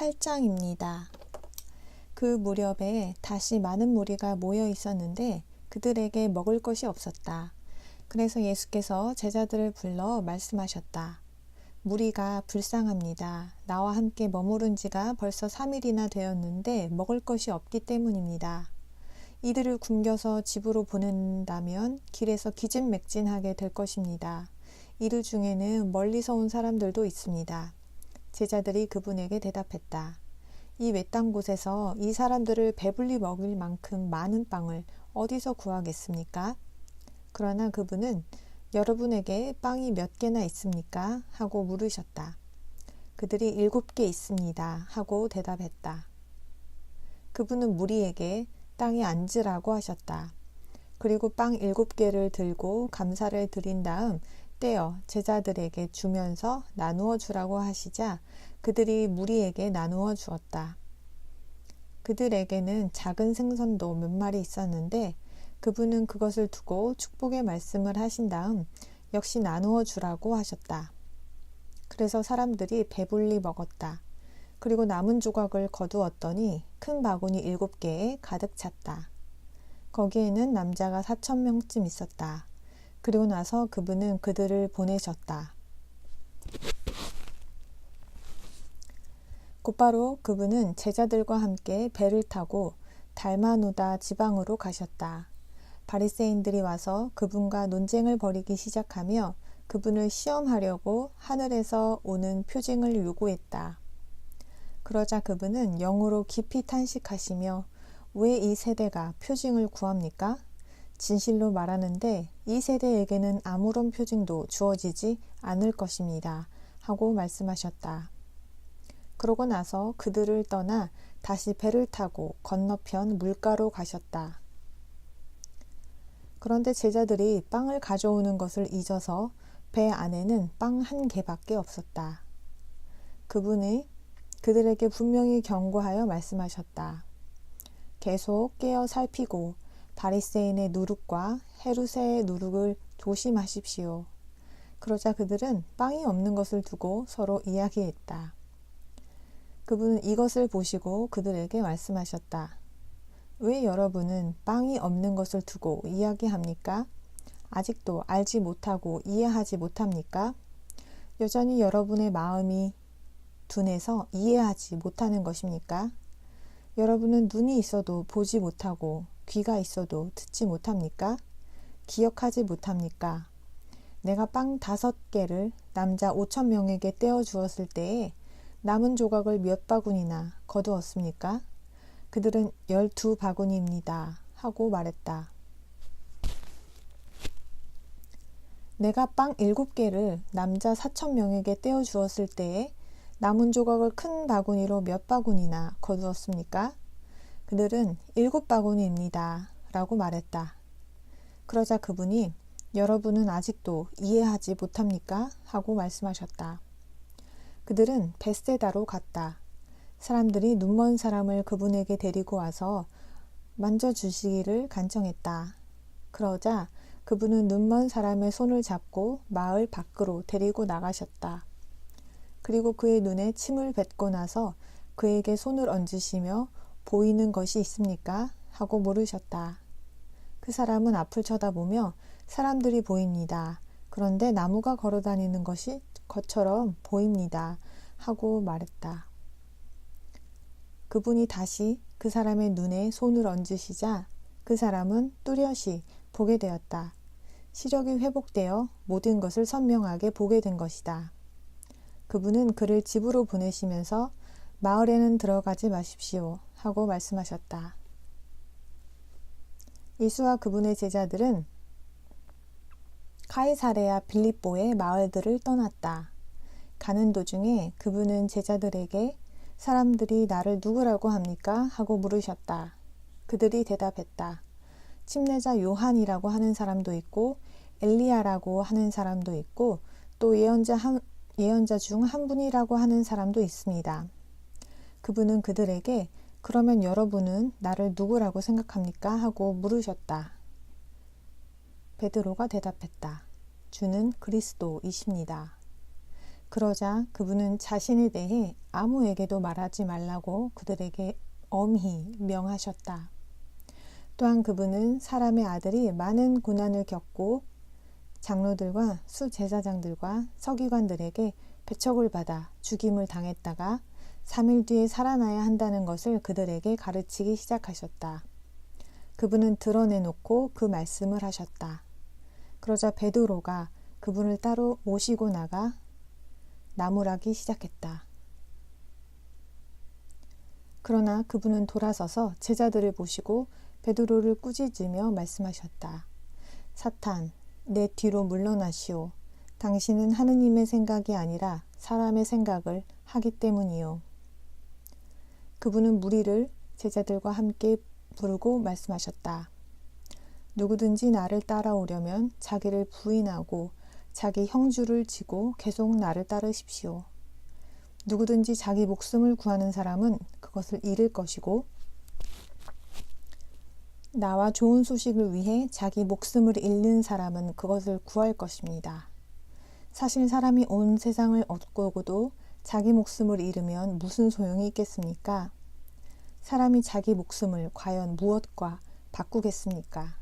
8장입니다. 그 무렵에 다시 많은 무리가 모여 있었는데 그들에게 먹을 것이 없었다. 그래서 예수께서 제자들을 불러 말씀하셨다. 무리가 불쌍합니다. 나와 함께 머무른 지가 벌써 3일이나 되었는데 먹을 것이 없기 때문입니다. 이들을 굶겨서 집으로 보낸다면 길에서 기진맥진하게 될 것입니다. 이들 중에는 멀리서 온 사람들도 있습니다. 제자들이 그분에게 대답했다. 이 외딴 곳에서 이 사람들을 배불리 먹일 만큼 많은 빵을 어디서 구하겠습니까? 그러나 그분은 여러분에게 빵이 몇 개나 있습니까? 하고 물으셨다. 그들이 7개 있습니다. 하고 대답했다. 그분은 무리에게 땅에 앉으라고 하셨다. 그리고 빵 7개를 들고 감사를 드린 다음 떼어 제자들에게 주면서 나누어 주라고 하시자 그들이 무리에게 나누어 주었다. 그들에게는 작은 생선도 몇 마리 있었는데 그분은 그것을 두고 축복의 말씀을 하신 다음 역시 나누어 주라고 하셨다. 그래서 사람들이 배불리 먹었다. 그리고 남은 조각을 거두었더니 큰 바구니 7개에 가득 찼다. 거기에는 남자가 4,000명쯤 있었다. 그리고 나서 그분은 그들을 보내셨다. 곧바로 그분은 제자들과 함께 배를 타고 달마누다 지방으로 가셨다. 바리새인들이 와서 그분과 논쟁을 벌이기 시작하며 그분을 시험하려고 하늘에서 오는 표징을 요구했다. 그러자 그분은 영으로 깊이 탄식하시며 왜 이 세대가 표징을 구합니까? 진실로 말하는데 이 세대에게는 아무런 표징도 주어지지 않을 것입니다. 하고 말씀하셨다. 그러고 나서 그들을 떠나 다시 배를 타고 건너편 물가로 가셨다. 그런데 제자들이 빵을 가져오는 것을 잊어서 배 안에는 빵 1개밖에 없었다. 그분이 그들에게 분명히 경고하여 말씀하셨다. 계속 깨어 살피고 바리새인의 누룩과 헤롯의 누룩을 조심하십시오. 그러자 그들은 빵이 없는 것을 두고 서로 이야기했다. 그분은 이것을 보시고 그들에게 말씀하셨다. 왜 여러분은 빵이 없는 것을 두고 이야기합니까? 아직도 알지 못하고 이해하지 못합니까? 여전히 여러분의 마음이 둔해서 이해하지 못하는 것입니까? 여러분은 눈이 있어도 보지 못하고 귀가 있어도 듣지 못합니까? 기억하지 못합니까? 내가 빵 5개를 남자 5,000명에게 떼어 주었을 때에 남은 조각을 몇 바구니나 거두었습니까? 그들은 12바구니입니다. 하고 말했다. 내가 빵 7개를 남자 4,000명에게 떼어 주었을 때에 남은 조각을 큰 바구니로 몇 바구니나 거두었습니까? 그들은 7바구니입니다. 라고 말했다. 그러자 그분이 여러분은 아직도 이해하지 못합니까? 하고 말씀하셨다. 그들은 벳세다로 갔다. 사람들이 눈먼 사람을 그분에게 데리고 와서 만져주시기를 간청했다. 그러자 그분은 눈먼 사람의 손을 잡고 마을 밖으로 데리고 나가셨다. 그리고 그의 눈에 침을 뱉고 나서 그에게 손을 얹으시며 보이는 것이 있습니까? 하고 물으셨다. 그 사람은 앞을 쳐다보며 사람들이 보입니다. 그런데 나무가 걸어다니는 것처럼 보입니다. 하고 말했다. 그분이 다시 그 사람의 눈에 손을 얹으시자 그 사람은 뚜렷이 보게 되었다. 시력이 회복되어 모든 것을 선명하게 보게 된 것이다. 그분은 그를 집으로 보내시면서 마을에는 들어가지 마십시오. 하고 말씀하셨다. 예수와 그분의 제자들은 카이사레아 빌립보의 마을들을 떠났다. 가는 도중에 그분은 제자들에게 사람들이 나를 누구라고 합니까? 하고 물으셨다. 그들이 대답했다. 침례자 요한이라고 하는 사람도 있고 엘리야라고 하는 사람도 있고 또 예언자 중 한 분이라고 하는 사람도 있습니다. 그분은 그들에게 그러면 여러분은 나를 누구라고 생각합니까? 하고 물으셨다. 베드로가 대답했다. 주는 그리스도이십니다. 그러자 그분은 자신에 대해 아무에게도 말하지 말라고 그들에게 엄히 명하셨다. 또한 그분은 사람의 아들이 많은 고난을 겪고 장로들과 수제사장들과 서기관들에게 배척을 받아 죽임을 당했다가 3일 뒤에 살아나야 한다는 것을 그들에게 가르치기 시작하셨다. 그분은 드러내놓고 그 말씀을 하셨다. 그러자 베드로가 그분을 따로 모시고 나가 나무라기 시작했다. 그러나 그분은 돌아서서 제자들을 보시고 베드로를 꾸짖으며 말씀하셨다. 사탄, 내 뒤로 물러나시오. 당신은 하느님의 생각이 아니라 사람의 생각을 하기 때문이요. 그분은 무리를 제자들과 함께 부르고 말씀하셨다. 누구든지 나를 따라오려면 자기를 부인하고 자기 형주를 지고 계속 나를 따르십시오. 누구든지 자기 목숨을 구하는 사람은 그것을 잃을 것이고 나와 좋은 소식을 위해 자기 목숨을 잃는 사람은 그것을 구할 것입니다. 사실 사람이 온 세상을 얻고도 자기 목숨을 잃으면 무슨 소용이 있겠습니까? 사람이 자기 목숨을 과연 무엇과 바꾸겠습니까?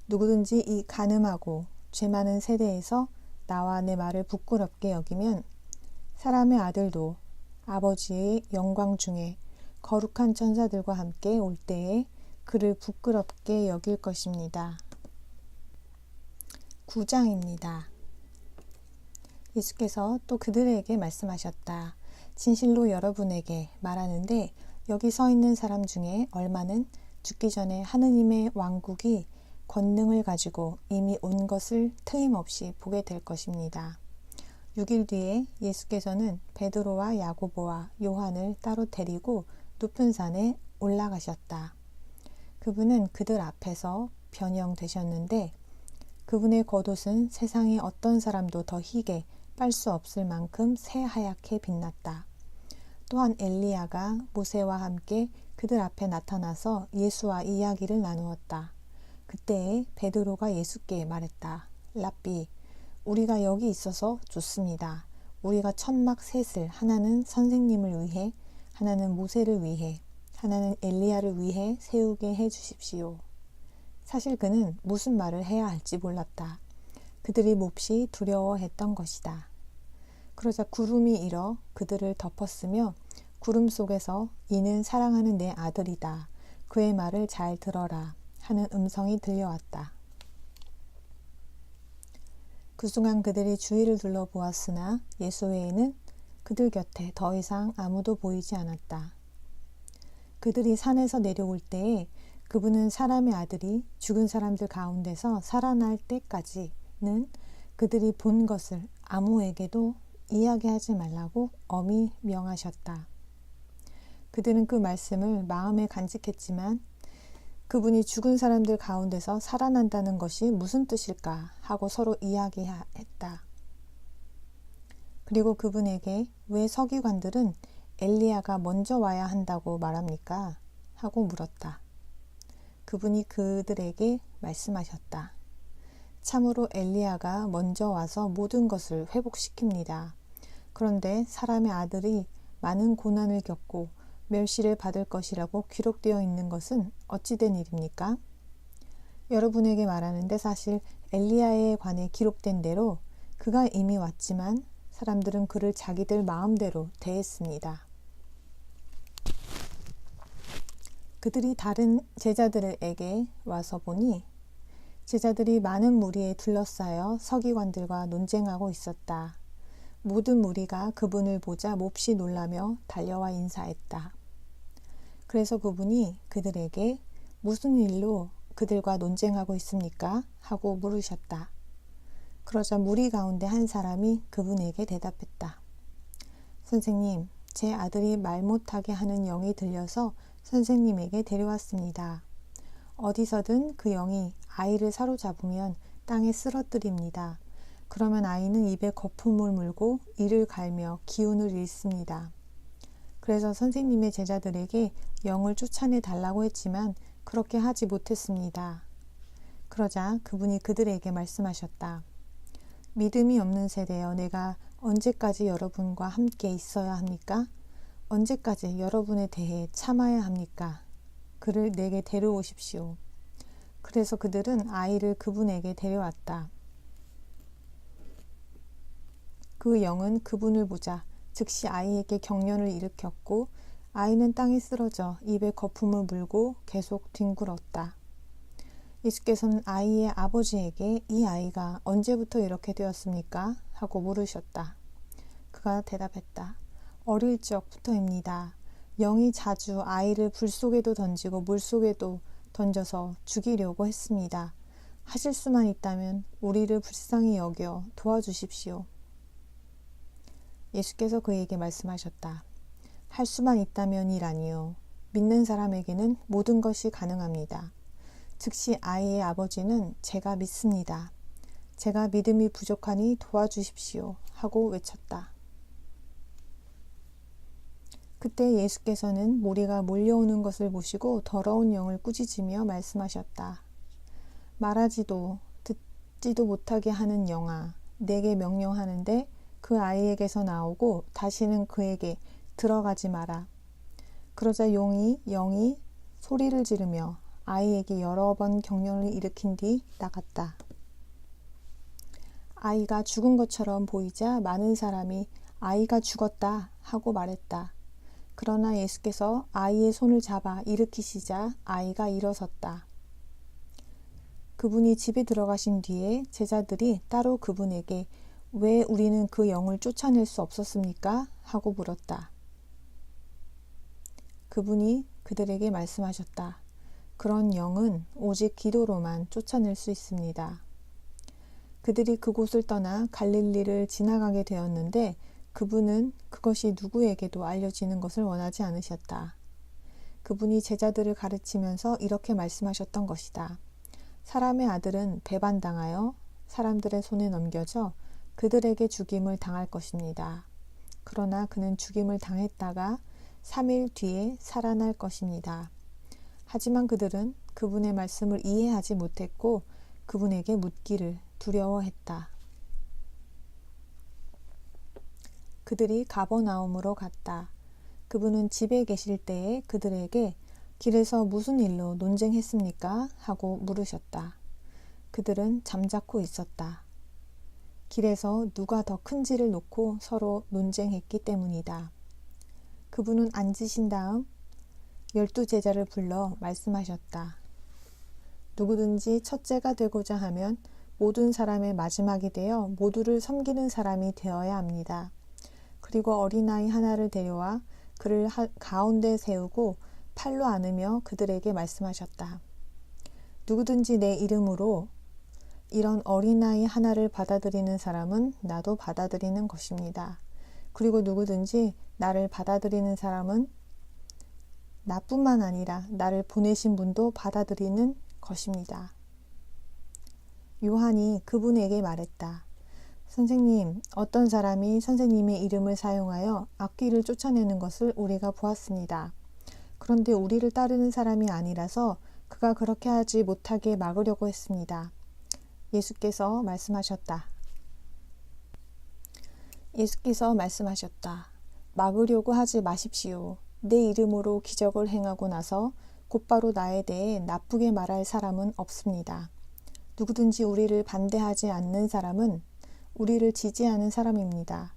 누구든지 이 간음하고 죄 많은 세대에서 나와 내 말을 부끄럽게 여기면 사람의 아들도 아버지의 영광 중에 거룩한 천사들과 함께 올 때에 그를 부끄럽게 여길 것입니다. 9장입니다. 예수께서 또 그들에게 말씀하셨다. 진실로 여러분에게 말하는데 여기 서 있는 사람 중에 얼마는 죽기 전에 하느님의 왕국이 권능을 가지고 이미 온 것을 틀림없이 보게 될 것입니다. 6일 뒤에 예수께서는 베드로와 야고보와 요한을 따로 데리고 높은 산에 올라가셨다. 그분은 그들 앞에서 변형되셨는데 그분의 겉옷은 세상의 어떤 사람도 더 희게 빨 수 없을 만큼 새하얗게 빛났다. 또한 엘리야가 모세와 함께 그들 앞에 나타나서 예수와 이야기를 나누었다. 그때에 베드로가 예수께 말했다. 랍비, 우리가 여기 있어서 좋습니다. 우리가 천막 셋을 하나는 선생님을 위해, 하나는 모세를 위해, 하나는 엘리야를 위해 세우게 해 주십시오. 사실 그는 무슨 말을 해야 할지 몰랐다. 그들이 몹시 두려워했던 것이다. 그러자 구름이 일어 그들을 덮었으며 구름 속에서 이는 사랑하는 내 아들이다. 그의 말을 잘 들어라 하는 음성이 들려왔다. 그 순간 그들이 주위를 둘러보았으나 예수 외에는 그들 곁에 더 이상 아무도 보이지 않았다. 그들이 산에서 내려올 때에 그분은 사람의 아들이 죽은 사람들 가운데서 살아날 때까지는 그들이 본 것을 아무에게도 이야기하지 말라고 엄히 명하셨다. 그들은 그 말씀을 마음에 간직했지만 그분이 죽은 사람들 가운데서 살아난다는 것이 무슨 뜻일까 하고 서로 이야기했다. 그리고 그분에게 왜 서기관들은 엘리야가 먼저 와야 한다고 말합니까? 하고 물었다. 그분이 그들에게 말씀하셨다. 참으로 엘리야가 먼저 와서 모든 것을 회복시킵니다. 그런데 사람의 아들이 많은 고난을 겪고 멸시를 받을 것이라고 기록되어 있는 것은 어찌된 일입니까? 여러분에게 말하는데 사실 엘리야에 관해 기록된 대로 그가 이미 왔지만 사람들은 그를 자기들 마음대로 대했습니다. 그들이 다른 제자들에게 와서 보니 제자들이 많은 무리에 둘러싸여 서기관들과 논쟁하고 있었다. 모든 무리가 그분을 보자 몹시 놀라며 달려와 인사했다. 그래서 그분이 그들에게 무슨 일로 그들과 논쟁하고 있습니까? 하고 물으셨다. 그러자 무리 가운데 한 사람이 그분에게 대답했다. 선생님, 제 아들이 말 못하게 하는 영이 들려서 선생님에게 데려왔습니다. 어디서든 그 영이 아이를 사로잡으면 땅에 쓰러뜨립니다. 그러면 아이는 입에 거품을 물고 이를 갈며 기운을 잃습니다. 그래서 선생님의 제자들에게 영을 쫓아내 달라고 했지만 그렇게 하지 못했습니다. 그러자 그분이 그들에게 말씀하셨다. 믿음이 없는 세대여, 내가 언제까지 여러분과 함께 있어야 합니까? 언제까지 여러분에 대해 참아야 합니까? 그를 내게 데려오십시오. 그래서 그들은 아이를 그분에게 데려왔다. 그 영은 그분을 보자 즉시 아이에게 경련을 일으켰고 아이는 땅에 쓰러져 입에 거품을 물고 계속 뒹굴었다. 예수께서는 아이의 아버지에게 이 아이가 언제부터 이렇게 되었습니까? 하고 물으셨다. 그가 대답했다. 어릴 적부터입니다. 영이 자주 아이를 불 속에도 던지고 물 속에도 던져서 죽이려고 했습니다. 하실 수만 있다면 우리를 불쌍히 여겨 도와주십시오. 예수께서 그에게 말씀하셨다. 할 수만 있다면이라니요. 믿는 사람에게는 모든 것이 가능합니다. 즉시 아이의 아버지는 제가 믿습니다. 제가 믿음이 부족하니 도와주십시오. 하고 외쳤다. 그때 예수께서는 무리가 몰려오는 것을 보시고 더러운 영을 꾸짖으며 말씀하셨다. 말하지도 듣지도 못하게 하는 영아, 내게 명령하는데 그 아이에게서 나오고 다시는 그에게 들어가지 마라. 그러자 영이 소리를 지르며 아이에게 여러 번 경련을 일으킨 뒤 나갔다. 아이가 죽은 것처럼 보이자 많은 사람이 아이가 죽었다 하고 말했다. 그러나 예수께서 아이의 손을 잡아 일으키시자 아이가 일어섰다. 그분이 집에 들어가신 뒤에 제자들이 따로 그분에게 왜 우리는 그 영을 쫓아낼 수 없었습니까? 하고 물었다. 그분이 그들에게 말씀하셨다. 그런 영은 오직 기도로만 쫓아낼 수 있습니다. 그들이 그곳을 떠나 갈릴리를 지나가게 되었는데 그분은 그것이 누구에게도 알려지는 것을 원하지 않으셨다. 그분이 제자들을 가르치면서 이렇게 말씀하셨던 것이다. 사람의 아들은 배반당하여 사람들의 손에 넘겨져 그들에게 죽임을 당할 것입니다. 그러나 그는 죽임을 당했다가 3일 뒤에 살아날 것입니다. 하지만 그들은 그분의 말씀을 이해하지 못했고 그분에게 묻기를 두려워했다. 그들이 가버나움으로 갔다. 그분은 집에 계실 때에 그들에게 길에서 무슨 일로 논쟁했습니까? 하고 물으셨다. 그들은 잠자코 있었다. 길에서 누가 더 큰지를 놓고 서로 논쟁했기 때문이다. 그분은 앉으신 다음 12제자를 불러 말씀하셨다. 누구든지 첫째가 되고자 하면 모든 사람의 마지막이 되어 모두를 섬기는 사람이 되어야 합니다. 그리고 어린아이 하나를 데려와 그를 가운데 세우고 팔로 안으며 그들에게 말씀하셨다. 누구든지 내 이름으로 이런 어린아이 하나를 받아들이는 사람은 나도 받아들이는 것입니다. 그리고 누구든지 나를 받아들이는 사람은 나뿐만 아니라 나를 보내신 분도 받아들이는 것입니다. 요한이 그분에게 말했다. 선생님, 어떤 사람이 선생님의 이름을 사용하여 악귀를 쫓아내는 것을 우리가 보았습니다. 그런데 우리를 따르는 사람이 아니라서 그가 그렇게 하지 못하게 막으려고 했습니다. 예수께서 말씀하셨다. 막으려고 하지 마십시오. 내 이름으로 기적을 행하고 나서 곧바로 나에 대해 나쁘게 말할 사람은 없습니다. 누구든지 우리를 반대하지 않는 사람은 우리를 지지하는 사람입니다.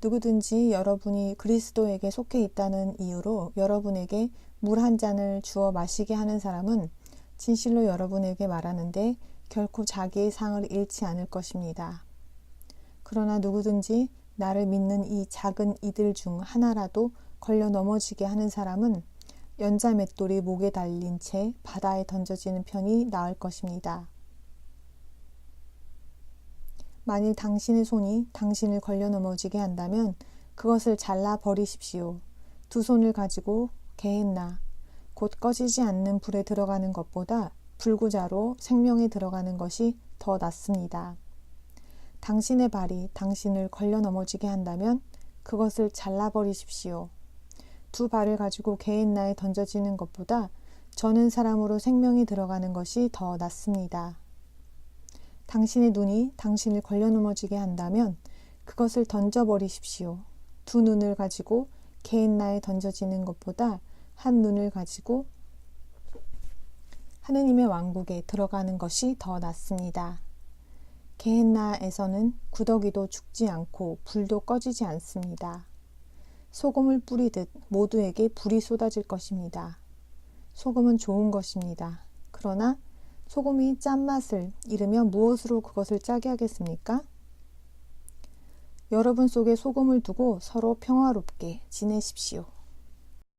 누구든지 여러분이 그리스도에게 속해 있다는 이유로 여러분에게 물 한 잔을 주어 마시게 하는 사람은 진실로 여러분에게 말하는데 결코 자기의 상을 잃지 않을 것입니다. 그러나 누구든지 나를 믿는 이 작은 이들 중 하나라도 걸려 넘어지게 하는 사람은 연자 맷돌이 목에 달린 채 바다에 던져지는 편이 나을 것입니다. 만일 당신의 손이 당신을 걸려 넘어지게 한다면 그것을 잘라 버리십시오. 두 손을 가지고 게헨나 곧 꺼지지 않는 불에 들어가는 것보다 불구자로 생명에 들어가는 것이 더 낫습니다. 당신의 발이 당신을 걸려 넘어지게 한다면 그것을 잘라버리십시오. 두 발을 가지고 게헨나에 던져지는 것보다 저는 사람으로 생명이 들어가는 것이 더 낫습니다. 당신의 눈이 당신을 걸려 넘어지게 한다면 그것을 던져버리십시오. 두 눈을 가지고 게헨나에 던져지는 것보다 한 눈을 가지고 하느님의 왕국에 들어가는 것이 더 낫습니다. 게헨나에서는 구더기도 죽지 않고 불도 꺼지지 않습니다. 소금을 뿌리듯 모두에게 불이 쏟아질 것입니다. 소금은 좋은 것입니다. 그러나 소금이 짠맛을 잃으면 무엇으로 그것을 짜게 하겠습니까? 여러분 속에 소금을 두고 서로 평화롭게 지내십시오.